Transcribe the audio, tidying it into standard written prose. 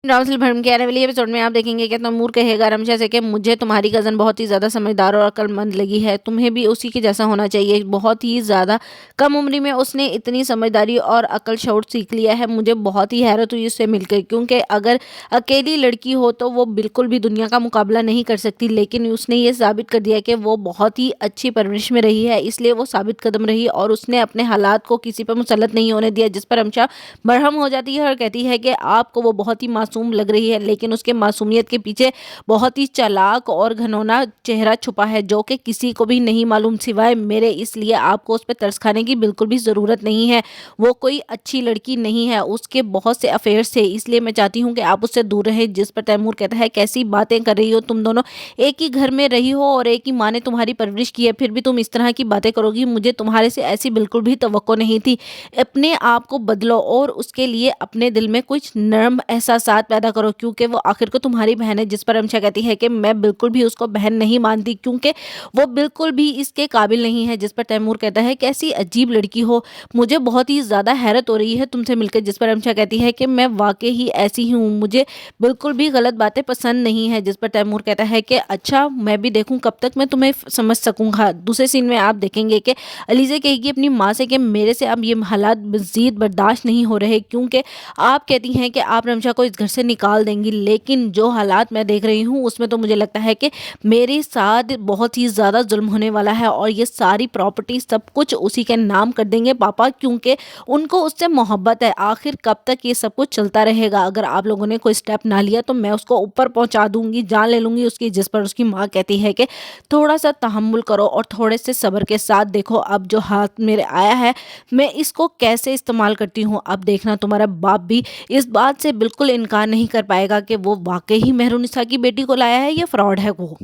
राउंसिल भरम के आने वाली एपिसोड में आप देखेंगे कि तैमूर कहेगा रमशा से कि मुझे तुम्हारी कज़न बहुत ही ज़्यादा समझदार और अक्लमंद लगी है, तुम्हें भी उसी के जैसा होना चाहिए। बहुत ही ज़्यादा कम उम्र में उसने इतनी समझदारी और अकल शऊर सीख लिया है। मुझे बहुत ही हैरत हुई उससे मिलकर, क्योंकि अगर अकेली लड़की हो तो वो बिल्कुल भी दुनिया का मुकाबला नहीं कर सकती, लेकिन उसने ये साबित कर दिया कि वो बहुत ही अच्छी परवरिश में रही है, इसलिए वो साबित कदम रही और उसने अपने हालात को किसी पर मुसल्लत नहीं होने दिया। जिस पर रमशा बरहम हो जाती है और कहती है कि आपको वो बहुत ही मासूम लग रही है, लेकिन उसके मासूमियत के पीछे बहुत ही चालाक और घिनौना चेहरा छुपा है जो कि किसी को भी नहीं मालूम सिवाय मेरे, इसलिए आपको उस पर तरस खाने की बिल्कुल भी ज़रूरत नहीं है। वो कोई अच्छी लड़की नहीं है, उसके बहुत से अफेयर्स थे, इसलिए मैं चाहती हूँ कि आप उससे दूर रहें। जिस पर तैमूर कहता है कैसी बातें कर रही हो, तुम दोनों एक ही घर में रही हो और एक ही माँ ने तुम्हारी परवरिश की है, फिर भी तुम इस तरह की बातें करोगी। मुझे तुम्हारे से ऐसी बिल्कुल भी तवक्को नहीं थी। अपने आप को बदलो और उसके लिए अपने दिल में कुछ नरम एहसासात पैदा करो, क्योंकि वो आखिर को तुम्हारी बहन है। जिस पर रमशा कहती है कि मैं बिल्कुल भी उसको बहन नहीं मानती, क्योंकि वो बिल्कुल भी इसके काबिल नहीं है। जिस पर तैमूर कहता है कैसी अजीब लड़की हो, मुझे बहुत ही ज़्यादा हैरत हो रही है तुमसे मिलकर। जिस पर रमशा कहती है कि मैं वाकई ही ऐसी हूँ, मुझे बिल्कुल भी गलत बातें पसंद नहीं है। जिस पर तैमूर कहता है कि अच्छा मैं भी देखूँ कब तक मैं तुम्हें समझ सकूँगा। दूसरे सीन में आप देखेंगे कि अलीज़ा कहेगी अपनी माँ से कि मेरे से अब ये हालात मज़ीद बर्दाश्त नहीं हो रहे, क्योंकि आप कहती हैं कि आप रमशा को इस घर से निकाल देंगी, लेकिन जो हालात मैं देख रही हूँ उसमें तो मुझे लगता है कि मेरे साथ बहुत ही ज़्यादा जुल्म होने वाला है और ये सारी प्रॉपर्टी सब कुछ उसी के नाम कर देंगे पापा, क्योंकि उनको उससे मोहब्बत है। आखिर कब तक ये सब कुछ चलता रहेगा? अगर आप लोगों ने कोई स्टेप ना लिया तो मैं उसको ऊपर पहुंचा दूंगी, जान ले लूंगी उसकी। जिस पर उसकी माँ कहती है कि थोड़ा सा तहम्मुल करो और थोड़े से सब्र के साथ देखो अब जो हाथ मेरे आया है मैं इसको कैसे इस्तेमाल करती हूँ। अब देखना तुम्हारा बाप भी इस बात से बिल्कुल इनकार नहीं कर पाएगा कि वो वाकई ही मेहरुनिसा की बेटी को लाया है या फ्रॉड है वो।